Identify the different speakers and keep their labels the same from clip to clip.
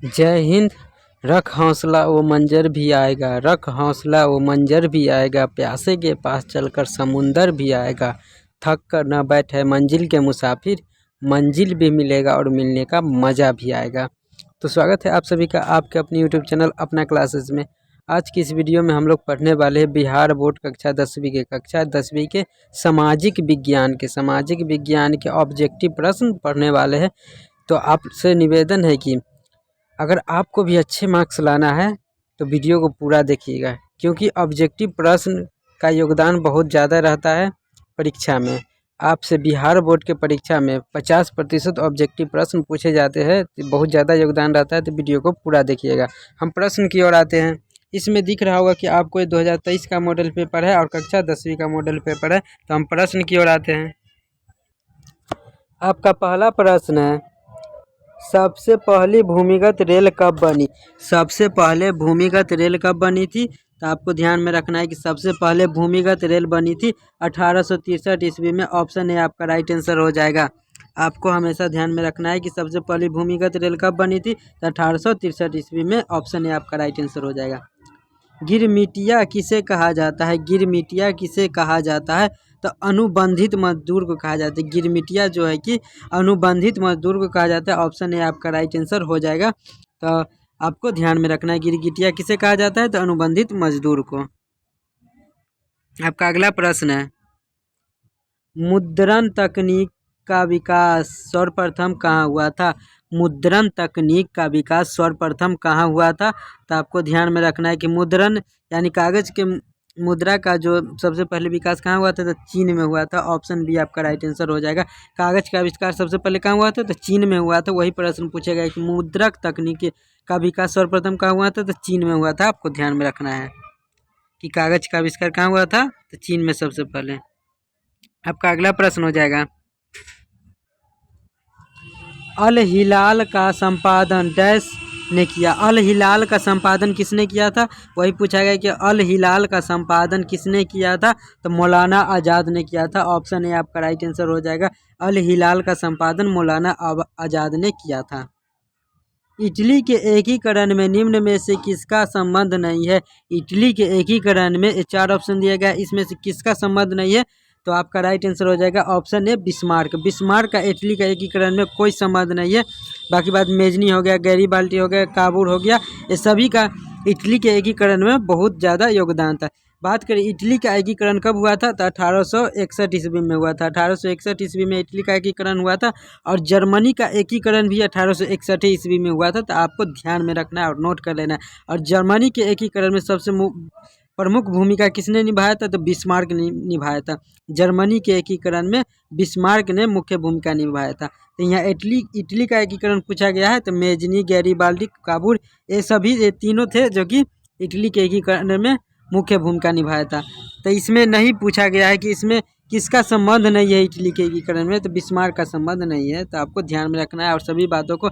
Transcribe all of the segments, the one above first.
Speaker 1: जय हिंद। रख हौसला वो मंजर भी आएगा, रख हौसला वो मंजर भी आएगा, प्यासे के पास चलकर समुंदर भी आएगा। थक कर न बैठे मंजिल के मुसाफिर, मंजिल भी मिलेगा और मिलने का मज़ा भी आएगा। तो स्वागत है आप सभी का आपके अपने यूट्यूब चैनल अपना क्लासेस में। आज की इस वीडियो में हम लोग पढ़ने वाले हैं बिहार बोर्ड कक्षा 10वीं के सामाजिक विज्ञान के ऑब्जेक्टिव प्रश्न पढ़ने वाले हैं। तो आपसे निवेदन है कि अगर आपको भी अच्छे मार्क्स लाना है तो वीडियो को पूरा देखिएगा, क्योंकि ऑब्जेक्टिव प्रश्न का योगदान बहुत ज़्यादा रहता है परीक्षा में। आपसे बिहार बोर्ड के परीक्षा में 50% ऑब्जेक्टिव प्रश्न पूछे जाते हैं, तो बहुत ज़्यादा योगदान रहता है। तो वीडियो को पूरा देखिएगा। हम प्रश्न की ओर आते हैं। इसमें दिख रहा होगा कि आपको 2023 का मॉडल पेपर है और कक्षा 10वीं का मॉडल पेपर है। तो हम प्रश्न की ओर आते हैं। आपका पहला प्रश्न है, सबसे पहली भूमिगत रेल कब बनी? सबसे पहले भूमिगत रेल कब बनी थी? तो आपको ध्यान में रखना है कि सबसे पहले भूमिगत रेल बनी थी 1863 ईस्वी में। ऑप्शन ए आपका राइट आंसर हो जाएगा। आपको हमेशा ध्यान में रखना है कि सबसे पहली भूमिगत रेल कब बनी थी, तो 1863 ईस्वी में। ऑप्शन ए आपका राइट आंसर हो जाएगा। गिरमिटिया किसे कहा जाता है? गिरमिटिया किसे कहा जाता है? तो अनुबंधित मजदूर को कहा जाता है। गिरमिटिया जो है कि अनुबंधित मजदूर को कहा जाता है। ऑप्शन ए आपका राइट आंसर हो जाएगा। तो आपको ध्यान में रखना है, गिरगिटिया किसे कहा जाता है? तो अनुबंधित मजदूर को। आपका अगला प्रश्न है, मुद्रण तकनीक का विकास सर्वप्रथम कहाँ हुआ था? मुद्रण तकनीक का विकास सर्वप्रथम कहाँ हुआ था? तो आपको ध्यान में रखना है कि मुद्रण यानी कागज के मुद्रा का जो सबसे पहले विकास कहाँ हुआ था? तो चीन में हुआ था। ऑप्शन बी आपका राइट आंसर हो जाएगा। कागज का आविष्कार सबसे पहले कहाँ हुआ था? तो चीन में हुआ था। वही प्रश्न पूछा गया कि मुद्रक तकनीक का विकास सर्वप्रथम कहाँ हुआ था? तो चीन में हुआ था। आपको ध्यान में रखना है कि कागज का आविष्कार कहाँ हुआ था? तो चीन में सबसे पहले। आपका अगला प्रश्न हो जाएगा, अल हिलाल का संपादन डैश ने किया? अल हिलाल का संपादन किसने किया था? वही पूछा गया कि अल हिलाल का संपादन किसने किया था? तो मौलाना आज़ाद ने किया था। ऑप्शन ए आपका राइट आंसर हो जाएगा। अल हिलाल का संपादन मौलाना आज़ाद ने किया था। इटली के एकीकरण में निम्न में से किसका संबंध नहीं है? इटली के एकीकरण में 4 ऑप्शन दिया गया, इसमें से किसका संबंध नहीं है? तो आपका राइट आंसर हो जाएगा ऑप्शन ए बिस्मार्क। बिस्मार्क का इटली का एकीकरण में कोई संबंध नहीं है। बाकी बात मेजनी हो गया, गैरीबाल्डी हो गया, काबूल हो गया, ये सभी का इटली के एकीकरण में बहुत ज़्यादा योगदान था। बात करें इटली का एकीकरण कब हुआ था? तो 1861 ईस्वी में हुआ था। 1861 ईस्वी में इटली का एकीकरण हुआ था। और जर्मनी का एकीकरण भी 1861 ईस्वी में हुआ था। तो आपको ध्यान में रखना है और नोट कर लेना है। और जर्मनी के एकीकरण में सबसे प्रमुख भूमिका किसने निभाया था? तो बिस्मार्क ने निभाया था। जर्मनी के एकीकरण में बिस्मार्क ने मुख्य भूमिका निभाया था। तो यहाँ इटली का एकीकरण पूछा गया है। तो मेजनी, गैरीबाल्डी, काबूल, ये तीनों थे जो कि इटली के एकीकरण में मुख्य भूमिका निभाया था। तो इसमें नहीं पूछा गया है कि इसमें किसका संबंध नहीं है इटली के एकीकरण में, तो बिस्मार्क का संबंध नहीं है। तो आपको ध्यान में रखना है और सभी बातों को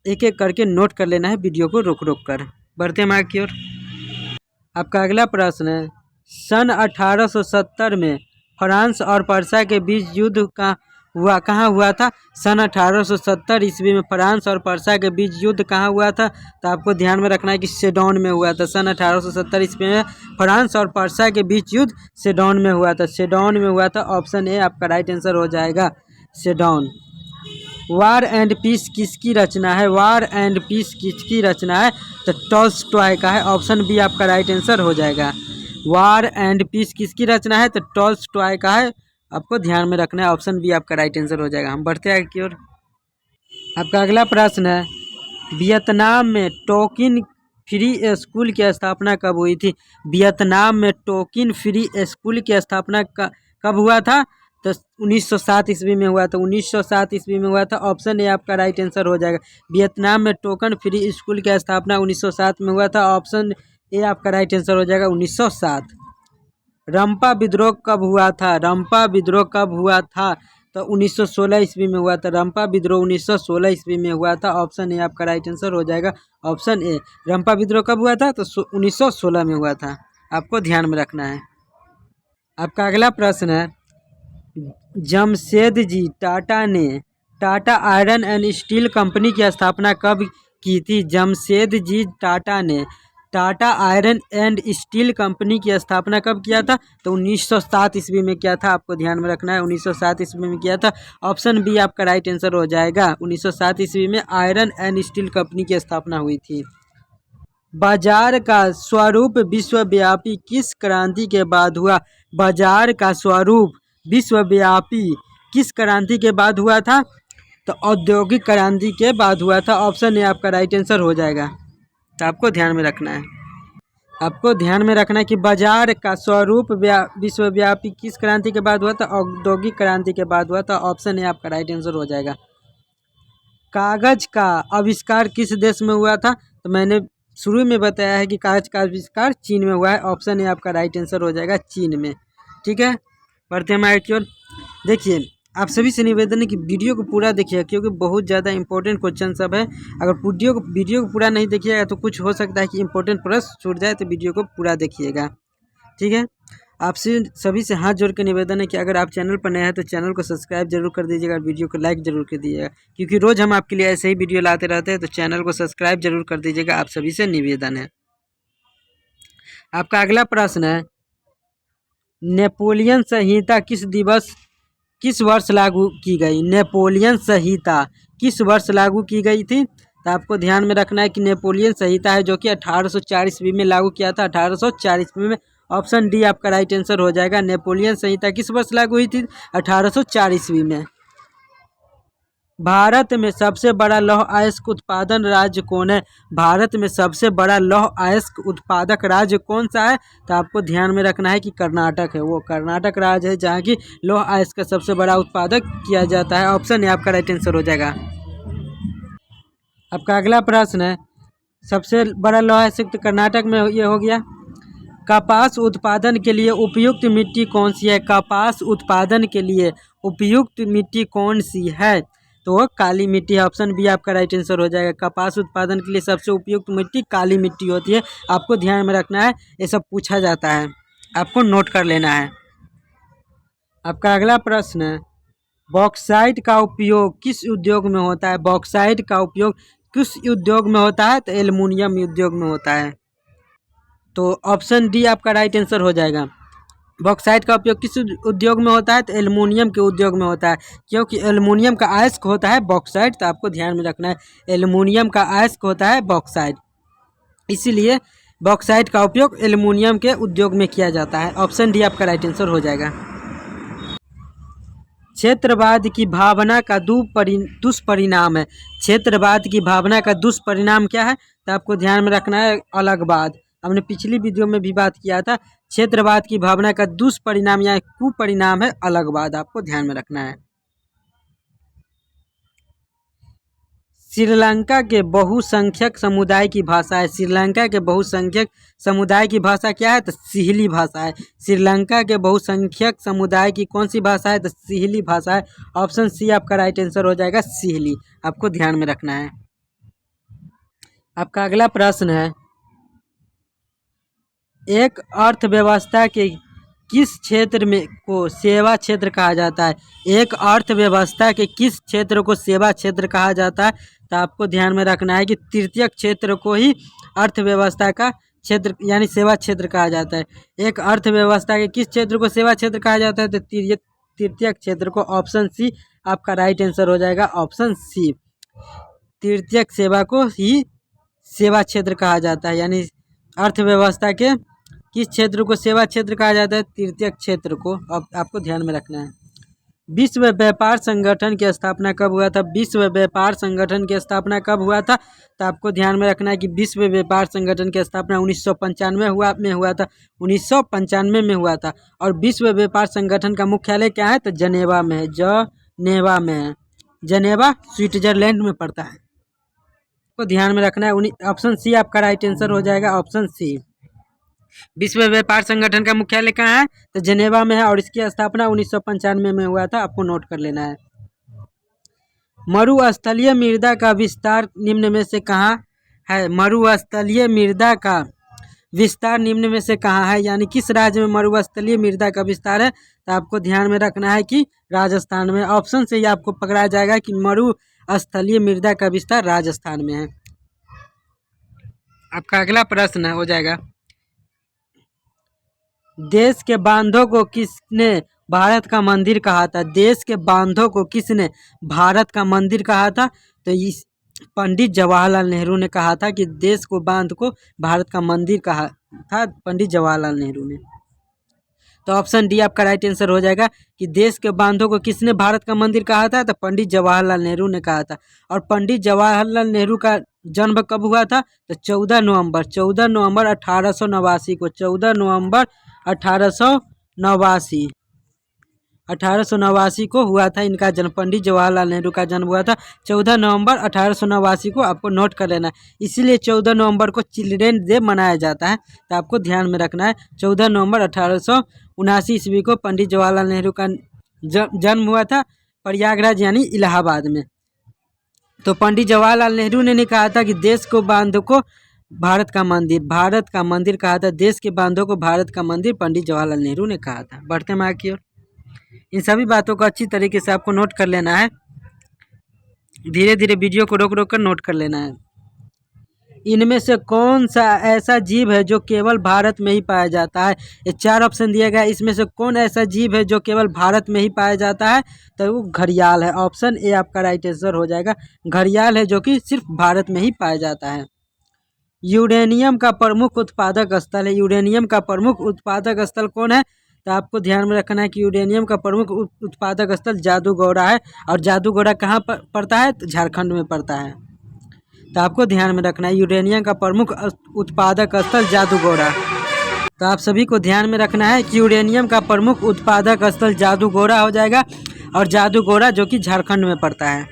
Speaker 1: एक एक करके नोट कर लेना है, वीडियो को रोक रोक कर। बढ़ते हैं आगे की ओर। आपका अगला प्रश्न है, सन 1870 में फ्रांस और पर्सा के बीच युद्ध कहाँ हुआ था? सन 1870 ईस्वी में फ्रांस और पर्सा के बीच युद्ध कहाँ हुआ था? तो आपको ध्यान में रखना है कि सेडोन में हुआ था। सन 1870 ईस्वी में फ्रांस और पर्सा के बीच युद्ध सेडोन में हुआ था। सेडोन में हुआ था। ऑप्शन ए आपका राइट आंसर हो जाएगा, सेडोन। वार एंड पीस किसकी रचना है? वार एंड पीस किसकी रचना है? तो टॉल्स्टॉय का है। ऑप्शन बी आपका राइट आंसर हो जाएगा। वार एंड पीस किसकी रचना है? तो टॉल्स्टॉय का है। आपको ध्यान में रखना है, ऑप्शन बी आपका राइट आंसर हो जाएगा। हम बढ़ते हैं आगे की ओर। आपका अगला प्रश्न है, वियतनाम में टोकिन फ्री स्कूल की स्थापना कब हुई थी? वियतनाम में टोकिन फ्री स्कूल की स्थापना कब हुआ था? तो 1907 ईस्वी में हुआ था। 1907 ईस्वी में हुआ था। ऑप्शन ए आपका राइट आंसर हो जाएगा। वियतनाम में टोकन फ्री स्कूल की स्थापना 1907 में हुआ था। ऑप्शन ए आपका राइट आंसर हो जाएगा, 1907। रंपा विद्रोह कब हुआ था? रंपा विद्रोह कब हुआ था? तो 1916 ईस्वी में हुआ था। रंपा विद्रोह 1916 ईस्वी में हुआ था। ऑप्शन ए आपका राइट आंसर हो जाएगा, ऑप्शन ए। रंपा विद्रोह कब हुआ था? तो 1916 में हुआ था। आपको ध्यान में रखना है। आपका अगला प्रश्न है, जमशेदजी टाटा ने Tata iron and steel company की स्थापना कब की थी? जमशेदजी टाटा ने Tata iron and steel company की स्थापना कब किया था? तो 1907 ईस्वी में किया था। आपको ध्यान में रखना है, 1907 ईस्वी में किया था। ऑप्शन बी आपका राइट आंसर हो जाएगा। 1907 ईस्वी में आयरन एंड स्टील कंपनी की स्थापना हुई थी। बाजार का स्वरूप विश्वव्यापी किस क्रांति के बाद हुआ? बाजार का स्वरूप विश्वव्यापी किस क्रांति के बाद हुआ था? तो औद्योगिक क्रांति के बाद हुआ था। ऑप्शन ए आपका राइट आंसर हो जाएगा। तो आपको ध्यान में रखना है, आपको ध्यान में रखना है कि बाजार का स्वरूप विश्वव्यापी किस क्रांति के बाद हुआ था? औद्योगिक क्रांति के बाद हुआ था। ऑप्शन ए आपका राइट आंसर हो जाएगा। कागज का आविष्कार किस देश में हुआ था? तो मैंने शुरू में बताया है कि कागज का आविष्कार चीन में हुआ है। ऑप्शन ए आपका राइट आंसर हो जाएगा, चीन में। ठीक है, बढ़ते हैं हमारे की ओर। देखिए, आप सभी से निवेदन है कि वीडियो को पूरा देखिएगा, क्योंकि बहुत ज़्यादा इंपॉर्टेंट क्वेश्चन सब है। अगर वीडियो को पूरा नहीं देखिएगा तो कुछ हो सकता है कि इंपॉर्टेंट प्रश्न छूट जाए, तो वीडियो को पूरा देखिएगा। ठीक है, आपसे सभी से हाथ जोड़ के निवेदन है कि अगर आप चैनल पर नए हैं तो चैनल को सब्सक्राइब जरूर कर दीजिएगा और वीडियो को लाइक जरूर कर दीजिएगा, क्योंकि रोज़ हम आपके लिए ऐसे ही वीडियो लाते रहते हैं। तो चैनल को सब्सक्राइब जरूर कर दीजिएगा, आप सभी से निवेदन है। आपका अगला प्रश्न है, नेपोलियन संहिता किस वर्ष लागू की गई? नेपोलियन संहिता किस वर्ष लागू की गई थी? तो आपको ध्यान में रखना है कि नेपोलियन संहिता है जो कि 1804 ईस्वी में लागू किया था। 1804 ईस्वी में। ऑप्शन डी आपका राइट आंसर हो जाएगा। नेपोलियन संहिता किस वर्ष लागू हुई थी? 1804 ईस्वी में। भारत में सबसे बड़ा लौह अयस्क उत्पादन राज्य कौन है? भारत में सबसे बड़ा लौह अयस्क उत्पादक राज्य कौन सा है? तो आपको ध्यान में रखना है कि कर्नाटक है। वो कर्नाटक राज्य है जहाँ की लौह अयस्क का सबसे बड़ा उत्पादक किया जाता है। ऑप्शन ए आपका राइट आंसर हो जाएगा। आपका अगला प्रश्न है, सबसे बड़ा लौह अयस्क कर्नाटक में ये हो गया। कपास उत्पादन के लिए उपयुक्त मिट्टी कौन सी है? कपास उत्पादन के लिए उपयुक्त मिट्टी कौन सी है? तो वो काली मिट्टी है। ऑप्शन बी आपका राइट आंसर हो जाएगा। कपास उत्पादन के लिए सबसे उपयुक्त मिट्टी काली मिट्टी होती है। आपको ध्यान में रखना है, ये सब पूछा जाता है, आपको नोट कर लेना है। आपका अगला प्रश्न है, बॉक्साइट का उपयोग किस उद्योग में होता है? बॉक्साइट का उपयोग किस उद्योग में होता है? तो एल्युमिनियम उद्योग में होता है। तो ऑप्शन डी आपका राइट आंसर हो जाएगा। बॉक्साइट का उपयोग किस उद्योग में होता है? तो एल्युमिनियम के उद्योग में होता है, क्योंकि एल्युमिनियम का अयस्क होता है बॉक्साइट। तो आपको ध्यान में रखना है, एल्युमिनियम का अयस्क होता है बॉक्साइट, इसीलिए बॉक्साइट का उपयोग एल्युमिनियम के उद्योग में किया जाता है। ऑप्शन डी आपका राइट आंसर हो जाएगा। क्षेत्रवाद की भावना का दुष्परिणाम है। क्षेत्रवाद की भावना का दुष्परिणाम क्या है? तो आपको ध्यान में रखना है, अलगवाद। हमने पिछली वीडियो में भी बात किया था। क्षेत्रवाद की भावना का दुष्परिणाम या कुपरिणाम है अलगवाद। आपको ध्यान में रखना है। श्रीलंका के बहुसंख्यक समुदाय की भाषा है। श्रीलंका के बहुसंख्यक समुदाय की भाषा क्या है? तो सिहली भाषा है। श्रीलंका के बहुसंख्यक समुदाय की कौन सी भाषा है? तो सिहली भाषा है। ऑप्शन सी आपका राइट आंसर हो जाएगा, सिहली। आपको ध्यान में रखना है। आपका अगला प्रश्न है, एक अर्थव्यवस्था के किस क्षेत्र में को सेवा क्षेत्र कहा जाता है? एक अर्थव्यवस्था के किस क्षेत्र को सेवा क्षेत्र कहा जाता है? तो आपको ध्यान में रखना है कि तृतीयक क्षेत्र को ही अर्थव्यवस्था का क्षेत्र यानी सेवा क्षेत्र कहा जाता है। एक अर्थव्यवस्था के किस क्षेत्र को सेवा क्षेत्र कहा जाता है? तो तृतीयक क्षेत्र को। ऑप्शन सी आपका राइट आंसर हो जाएगा। ऑप्शन सी, तृतीयक सेवा को ही सेवा क्षेत्र कहा जाता है, यानी अर्थव्यवस्था के किस क्षेत्र को सेवा क्षेत्र कहा जाता है? तृतीयक क्षेत्र को। अब आपको ध्यान में रखना है। विश्व व्यापार संगठन की स्थापना कब हुआ था? विश्व व्यापार संगठन की स्थापना कब हुआ था? तो आपको ध्यान में रखना है कि विश्व व्यापार संगठन की स्थापना 1995 में हुआ था। 1995 में हुआ था। और विश्व व्यापार संगठन का मुख्यालय क्या है? तो जनेवा में है। जनेवा में है। जनेवा स्विट्जरलैंड में पड़ता है। आपको ध्यान में रखना है। ऑप्शन सी आपका राइट आंसर हो जाएगा। ऑप्शन सी, विश्व व्यापार संगठन का मुख्यालय कहाँ है? तो जनेवा में है और इसकी स्थापना 1995 में हुआ था। आपको नोट कर लेना है। मरुस्थलीय मृदा का विस्तार निम्न में से कहाँ है? मरुस्थलीय मृदा का विस्तार निम्न में से कहाँ है, यानी किस राज्य में मरुस्थलीय मृदा का विस्तार है? तो आपको ध्यान में रखना है कि राजस्थान में। ऑप्शन से ही आपको पकड़ा जाएगा कि मरुस्थलीय मृदा का विस्तार राजस्थान में है। आपका अगला प्रश्न हो जाएगा, देश के बांधों को किसने भारत का मंदिर कहा था? देश के बांधों को किसने भारत का मंदिर कहा था? तो इस पंडित जवाहरलाल नेहरू ने कहा था कि देश को बांध को भारत का मंदिर कहा था, पंडित जवाहरलाल नेहरू ने। तो ऑप्शन डी आपका राइट आंसर हो जाएगा कि देश के बांधों को किसने भारत का मंदिर कहा था? तो पंडित जवाहरलाल नेहरू ने कहा था। और पंडित जवाहरलाल नेहरू का जन्म कब हुआ था? तो 14 नवंबर 1889 को, 14 नवंबर 1889 1889 को हुआ था इनका जन्म। पंडित जवाहरलाल नेहरू का जन्म हुआ था 14 नवंबर 1889 को, आपको नोट कर लेना है। इसीलिए 14 नवंबर को चिल्ड्रेन डे मनाया जाता है, तो आपको ध्यान में रखना है। 14 नवंबर 1879 ईस्वी को पंडित जवाहरलाल नेहरू का जन्म हुआ था प्रयागराज यानी इलाहाबाद में। तो पंडित जवाहरलाल नेहरू ने कहा था कि देश को बांधो को भारत का मंदिर कहा था। देश के बांधों को भारत का मंदिर पंडित जवाहरलाल नेहरू ने कहा था। बढ़ते हैं आगे की ओर। इन सभी बातों को अच्छी तरीके से आपको नोट कर लेना है, धीरे धीरे वीडियो को रोक रोक कर नोट कर लेना है। इनमें से कौन सा ऐसा जीव है जो केवल भारत में ही पाया जाता है? ये 4 ऑप्शन दिया गया है, इसमें से कौन ऐसा जीव है जो केवल भारत में ही पाया जाता है? तो वो घड़ियाल है। ऑप्शन ए आपका राइट आंसर हो जाएगा, घड़ियाल है जो कि सिर्फ भारत में ही पाया जाता है। यूरेनियम का प्रमुख उत्पादक स्थल है, यूरेनियम का प्रमुख उत्पादक स्थल कौन है? तो आपको ध्यान में रखना है कि यूरेनियम का प्रमुख उत्पादक स्थल जादूगोड़ा है। और जादूगोड़ा कहाँ पड़ता है? तो झारखंड में पड़ता है। तो आपको ध्यान में रखना है यूरेनियम का प्रमुख उत्पादक स्थल जादूगोड़ा। तो आप सभी को ध्यान में रखना है कि यूरेनियम का प्रमुख उत्पादक स्थल जादूगोड़ा हो जाएगा, और जादूगोड़ा जो कि झारखंड में पड़ता है।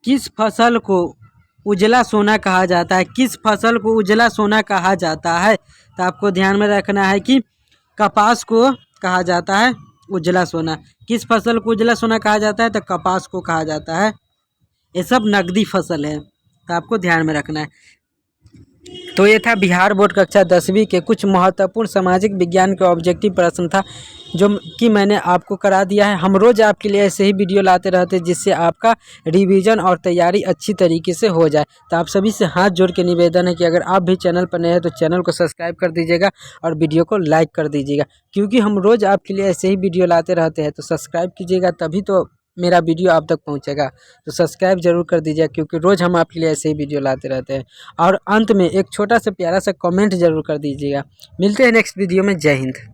Speaker 1: किस फसल को उजला सोना कहा जाता है? किस फसल को उजला सोना कहा जाता है? तो आपको ध्यान में रखना है कि कपास को कहा जाता है उजला सोना। किस फसल को उजला सोना कहा जाता है? तो कपास को कहा जाता है। ये सब नकदी फसल है, तो आपको ध्यान में रखना है। तो ये था बिहार बोर्ड कक्षा 10वीं के कुछ महत्वपूर्ण सामाजिक विज्ञान के ऑब्जेक्टिव प्रश्न था, जो कि मैंने आपको करा दिया है। हम रोज़ आपके लिए ऐसे ही वीडियो लाते रहते हैं, जिससे आपका रिवीजन और तैयारी अच्छी तरीके से हो जाए। तो आप सभी से हाथ जोड़ के निवेदन है कि अगर आप भी चैनल पर नए हैं तो चैनल को सब्सक्राइब कर दीजिएगा और वीडियो को लाइक कर दीजिएगा, क्योंकि हम रोज़ आपके लिए ऐसे ही वीडियो लाते रहते हैं। तो सब्सक्राइब कीजिएगा, तभी तो मेरा वीडियो आप तक पहुंचेगा। तो सब्सक्राइब जरूर कर दीजिएगा, क्योंकि रोज़ हम आपके लिए ऐसे ही वीडियो लाते रहते हैं। और अंत में एक छोटा सा प्यारा सा कमेंट जरूर कर दीजिएगा। मिलते हैं नेक्स्ट वीडियो में। जय हिंद।